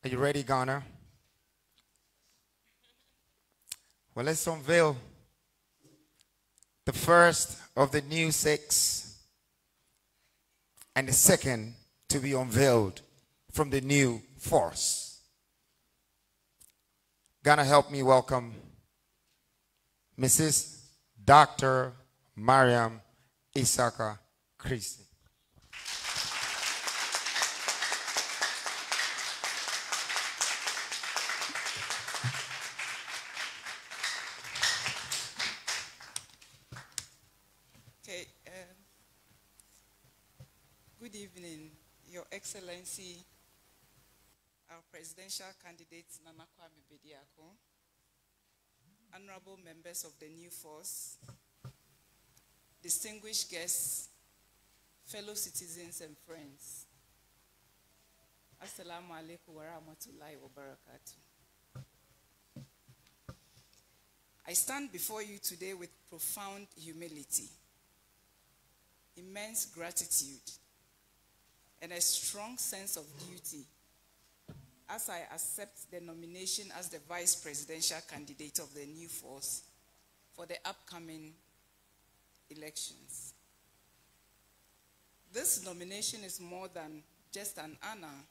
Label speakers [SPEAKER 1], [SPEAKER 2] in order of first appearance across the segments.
[SPEAKER 1] Are you ready, Ghana? Well, let's unveil the first of the new 6 and the second to be unveiled from the new force. Ghana, help me welcome Mrs. Dr. Maryam Issaka Kriese.
[SPEAKER 2] Okay, good evening, Your Excellency, our presidential candidate, Nana Kwame Bediako, honorable members of the new force, distinguished guests, fellow citizens and friends. Assalamu alaikum wa rahmatullahi wa barakatuh. I stand before you today with profound humility, immense gratitude, and a strong sense of duty as I accept the nomination as the vice presidential candidate of the new force for the upcoming elections. This nomination is more than just an honor.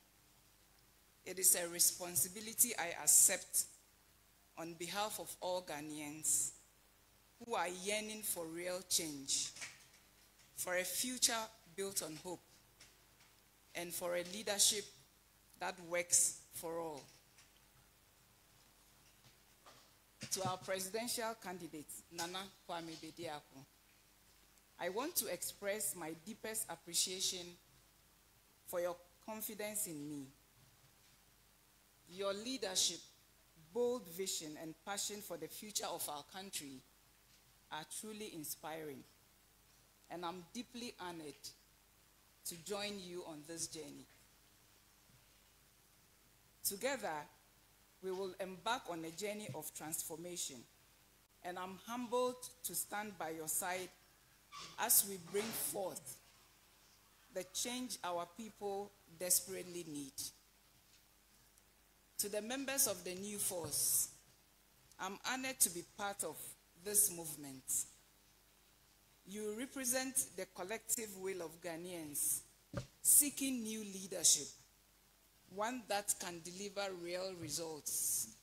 [SPEAKER 2] It is a responsibility I accept on behalf of all Ghanaians who are yearning for real change, for a future built on hope, and for a leadership that works for all. To our presidential candidate, Nana Kwame Bediako, I want to express my deepest appreciation for your confidence in me. Your leadership, bold vision, and passion for the future of our country are truly inspiring, and I'm deeply honored to join you on this journey. Together, we will embark on a journey of transformation, and I'm humbled to stand by your side as we bring forth the change our people desperately need. To the members of the new force, I'm honored to be part of this movement. You represent the collective will of Ghanaians seeking new leadership, one that can deliver real results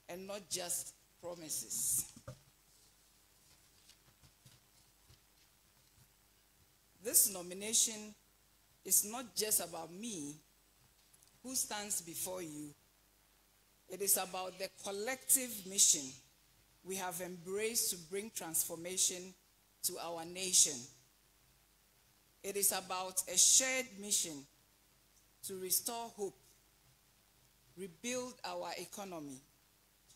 [SPEAKER 2] and not just promises. This nomination is not just about me, who stands before you. It is about the collective mission we have embraced to bring transformation to our nation. It is about a shared mission to restore hope, rebuild our economy,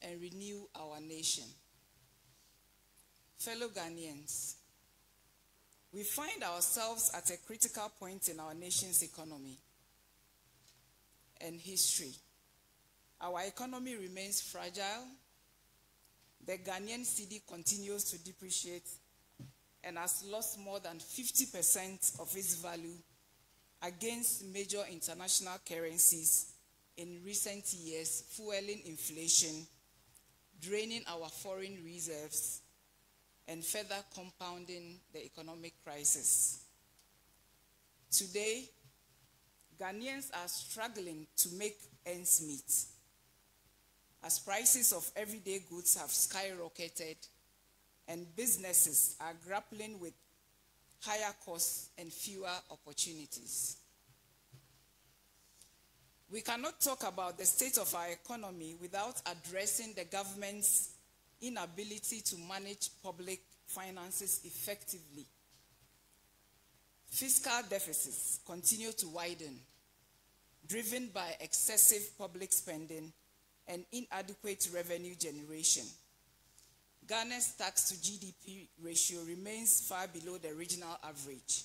[SPEAKER 2] and renew our nation. Fellow Ghanaians, we find ourselves at a critical point in our nation's economy and history. Our economy remains fragile. The Ghanaian cedi continues to depreciate and has lost more than 50% of its value against major international currencies in recent years, fueling inflation, draining our foreign reserves, and further compounding the economic crisis. Today, Ghanaians are struggling to make ends meet, as prices of everyday goods have skyrocketed and businesses are grappling with higher costs and fewer opportunities. We cannot talk about the state of our economy without addressing the government's inability to manage public finances effectively. Fiscal deficits continue to widen, driven by excessive public spending and inadequate revenue generation. Ghana's tax to GDP ratio remains far below the regional average,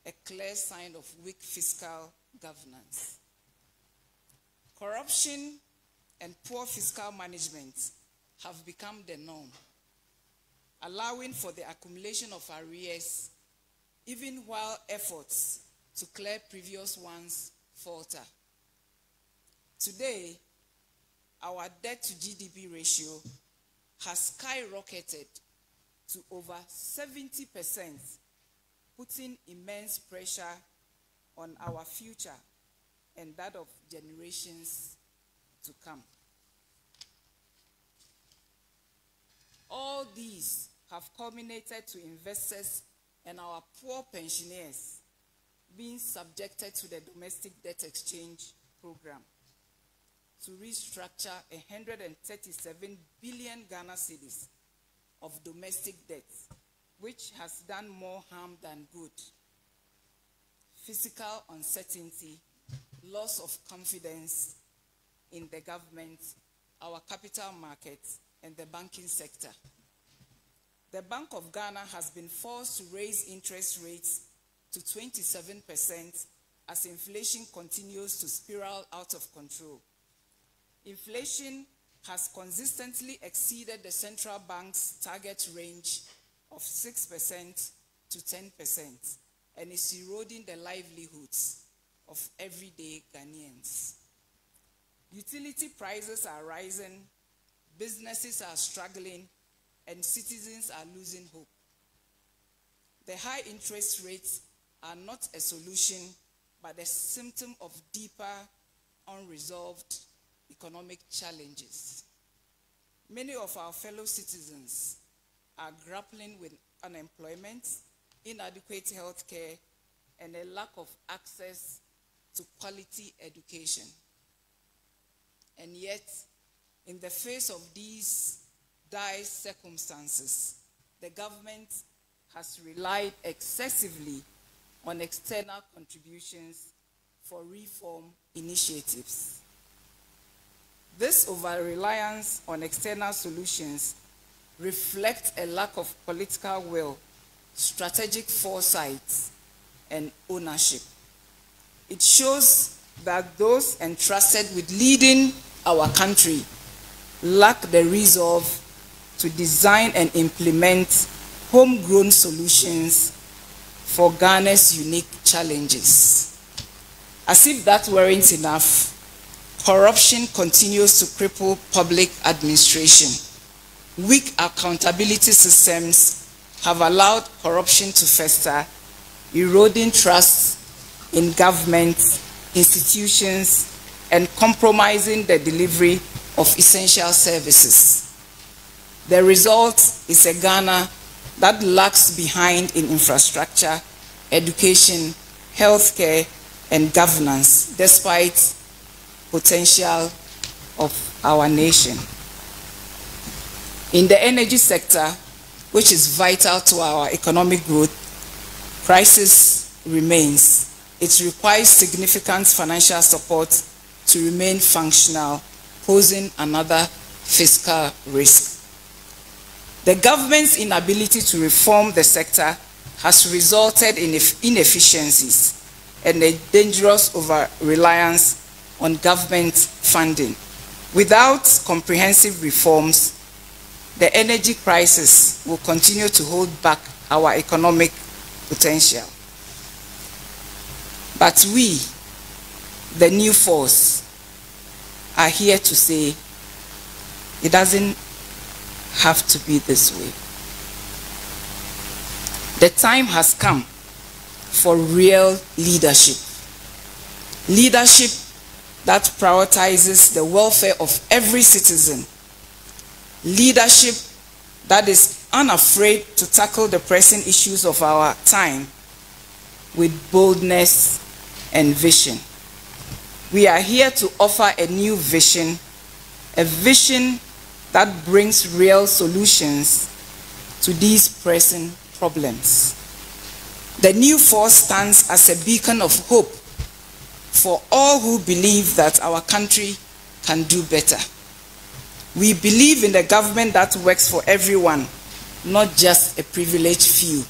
[SPEAKER 2] a clear sign of weak fiscal governance. Corruption and poor fiscal management have become the norm, allowing for the accumulation of arrears, even while efforts to clear previous ones falter. Today, our debt to GDP ratio has skyrocketed to over 70%, putting immense pressure on our future and that of generations to come. All these have culminated to investors and our poor pensioners being subjected to the domestic debt exchange program to restructure 137 billion Ghana cedis of domestic debt, which has done more harm than good. Fiscal uncertainty, loss of confidence in the government, our capital markets, and the banking sector. The Bank of Ghana has been forced to raise interest rates to 27% as inflation continues to spiral out of control. Inflation has consistently exceeded the central bank's target range of 6% to 10% and is eroding the livelihoods of everyday Ghanaians. Utility prices are rising, businesses are struggling, and citizens are losing hope. The high interest rates are not a solution, but a symptom of deeper, unresolved economic challenges. Many of our fellow citizens are grappling with unemployment, inadequate health care, and a lack of access to quality education. And yet, in the face of these dire circumstances, the government has relied excessively on external contributions for reform initiatives. This over-reliance on external solutions reflects a lack of political will, strategic foresight, and ownership. It shows that those entrusted with leading our country lack the resolve to design and implement homegrown solutions for Ghana's unique challenges. As if that weren't enough, corruption continues to cripple public administration. Weak accountability systems have allowed corruption to fester, eroding trust in government, institutions, and compromising the delivery of essential services. The result is a Ghana that lags behind in infrastructure, education, healthcare, and governance, despite potential of our nation. In the energy sector, which is vital to our economic growth, crisis remains. It requires significant financial support to remain functional, posing another fiscal risk. The government's inability to reform the sector has resulted in inefficiencies and a dangerous over-reliance on government funding. Without comprehensive reforms, the energy crisis will continue to hold back our economic potential. But we, the new force, are here to say it doesn't have to be this way. The time has come for real leadership. Leadership that prioritizes the welfare of every citizen. Leadership that is unafraid to tackle the pressing issues of our time with boldness and vision. We are here to offer a new vision, a vision that brings real solutions to these pressing problems. The new force stands as a beacon of hope for all who believe that our country can do better. We believe in a government that works for everyone, not just a privileged few.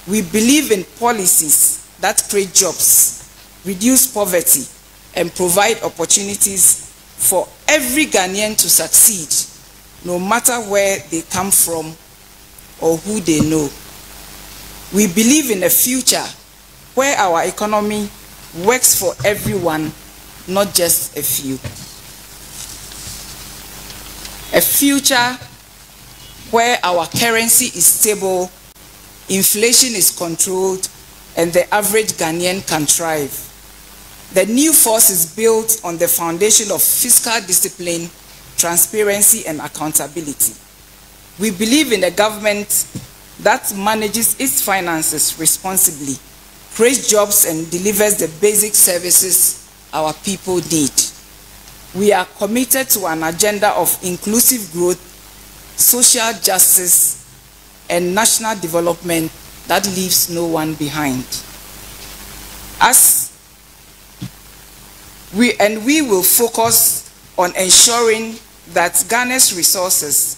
[SPEAKER 2] We believe in policies that create jobs, reduce poverty, and provide opportunities for every Ghanaian to succeed, no matter where they come from or who they know. We believe in a future where our economy works for everyone, not just a few. A future where our currency is stable, inflation is controlled, and the average Ghanaian can thrive. The new force is built on the foundation of fiscal discipline, transparency, and accountability. We believe in a government that manages its finances responsibly, creates jobs, and delivers the basic services our people need. We are committed to an agenda of inclusive growth, social justice, and national development that leaves no one behind. We will focus on ensuring that Ghana's resources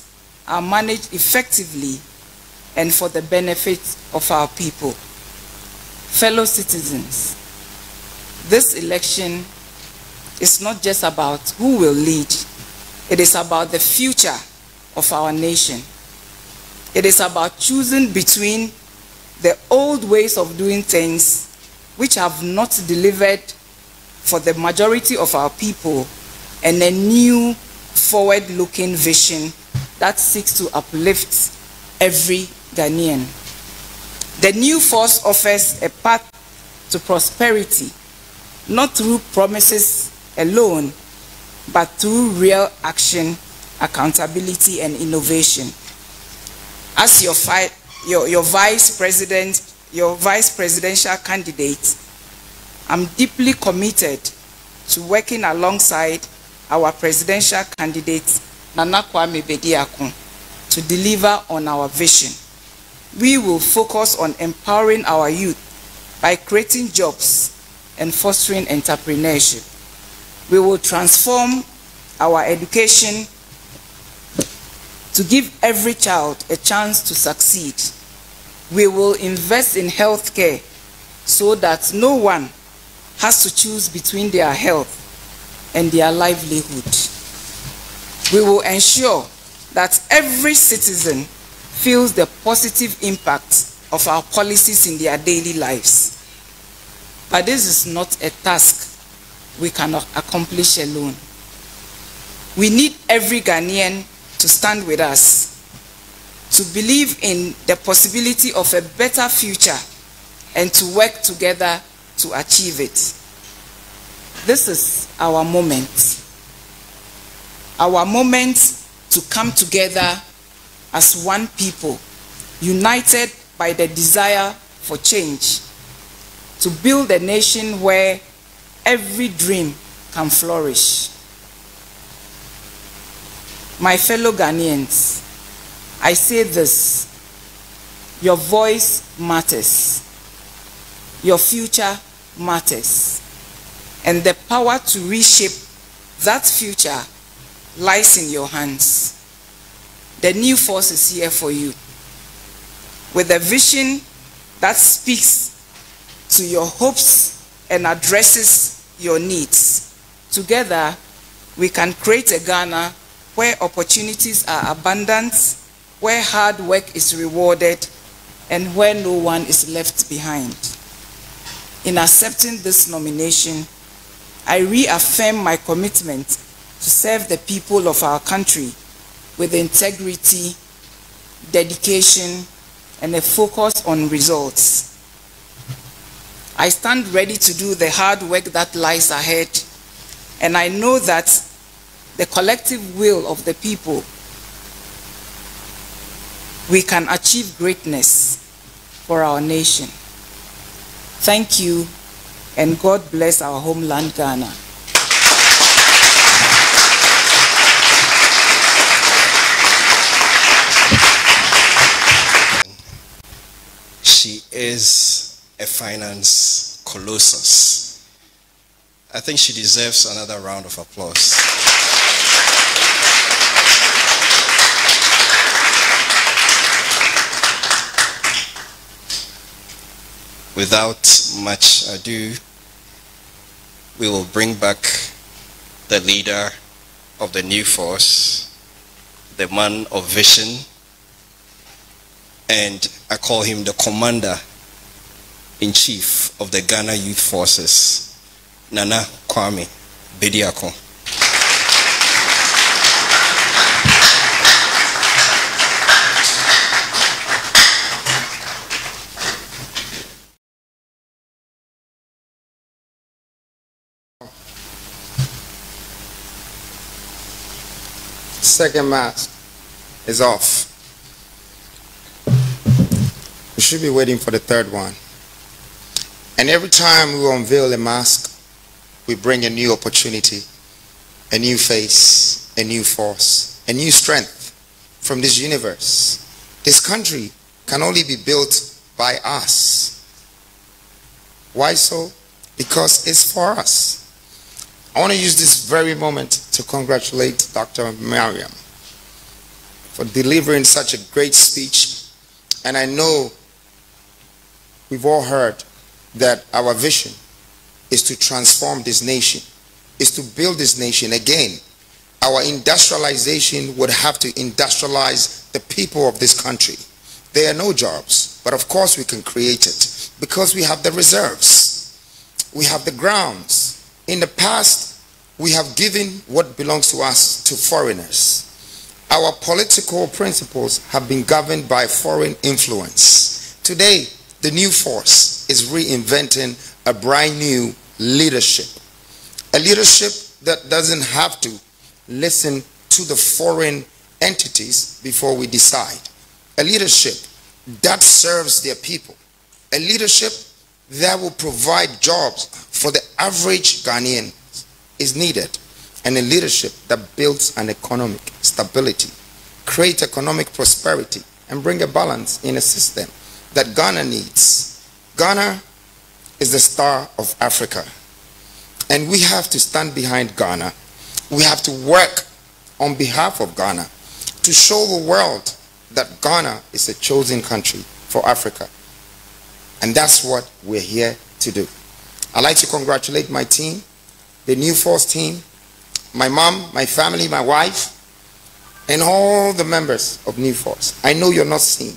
[SPEAKER 2] are managed effectively and for the benefit of our people. Fellow citizens, this election is not just about who will lead, it is about the future of our nation. It is about choosing between the old ways of doing things which have not delivered for the majority of our people and a new forward-looking vision that seeks to uplift every Ghanaian. The new force offers a path to prosperity, not through promises alone, but through real action, accountability, and innovation. As your vice presidential candidate, I'm deeply committed to working alongside our presidential candidate, Nana Kwame Bediako, to deliver on our vision. We will focus on empowering our youth by creating jobs and fostering entrepreneurship. We will transform our education to give every child a chance to succeed. We will invest in healthcare so that no one has to choose between their health and their livelihood. We will ensure that every citizen feels the positive impact of our policies in their daily lives. But this is not a task we cannot accomplish alone. We need every Ghanaian to stand with us, to believe in the possibility of a better future, and to work together to achieve it. This is our moment. Our moment to come together as one people, united by the desire for change, to build a nation where every dream can flourish. My fellow Ghanaians, I say this: your voice matters, your future matters, and the power to reshape that future lies in your hands. The new force is here for you, with a vision that speaks to your hopes and addresses your needs. Together, we can create a Ghana where opportunities are abundant, where hard work is rewarded, and where no one is left behind. In accepting this nomination, I reaffirm my commitment to serve the people of our country with integrity, dedication, and a focus on results. I stand ready to do the hard work that lies ahead, and I know that the collective will of the people, we can achieve greatness for our nation. Thank you, and God bless our homeland, Ghana.
[SPEAKER 3] She is a finance colossus. I think she deserves another round of applause. Without much ado, we will bring back the leader of the new force, the man of vision, and I call him the commander-in-chief of the Ghana Youth Forces, Nana Kwame Bediako.
[SPEAKER 1] Second mask is off. We should be waiting for the third one. And every time we unveil a mask, we bring a new opportunity, a new face, a new force, a new strength from this universe. This country can only be built by us. Why so? Because it's for us. I want to use this very moment to congratulate Dr. Maryam for delivering such a great speech. And I know we've all heard that our vision is to transform this nation, is to build this nation again. Our industrialization would have to industrialize the people of this country. There are no jobs, but of course we can create it because we have the reserves. We have the grounds. In the past, we have given what belongs to us to foreigners. Our political principles have been governed by foreign influence. Today, the new force is reinventing a brand new leadership. A leadership that doesn't have to listen to the foreign entities before we decide. A leadership that serves their people. A leadership that will provide jobs for the average Ghanaian is needed. And a leadership that builds an economic stability, create economic prosperity, and bring a balance in a system that Ghana needs. Ghana is the star of Africa. And we have to stand behind Ghana. We have to work on behalf of Ghana to show the world that Ghana is a chosen country for Africa. And that's what we're here to do. I'd like to congratulate my team, the New Force team, my mom, my family, my wife, and all the members of New Force. I know you're not seen,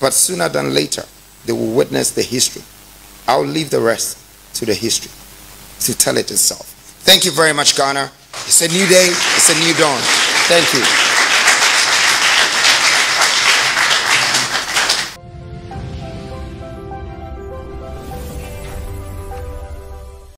[SPEAKER 1] but sooner than later, they will witness the history. I'll leave the rest to the history to tell it itself. Thank you very much, Ghana. It's a new day. It's a new dawn. Thank you.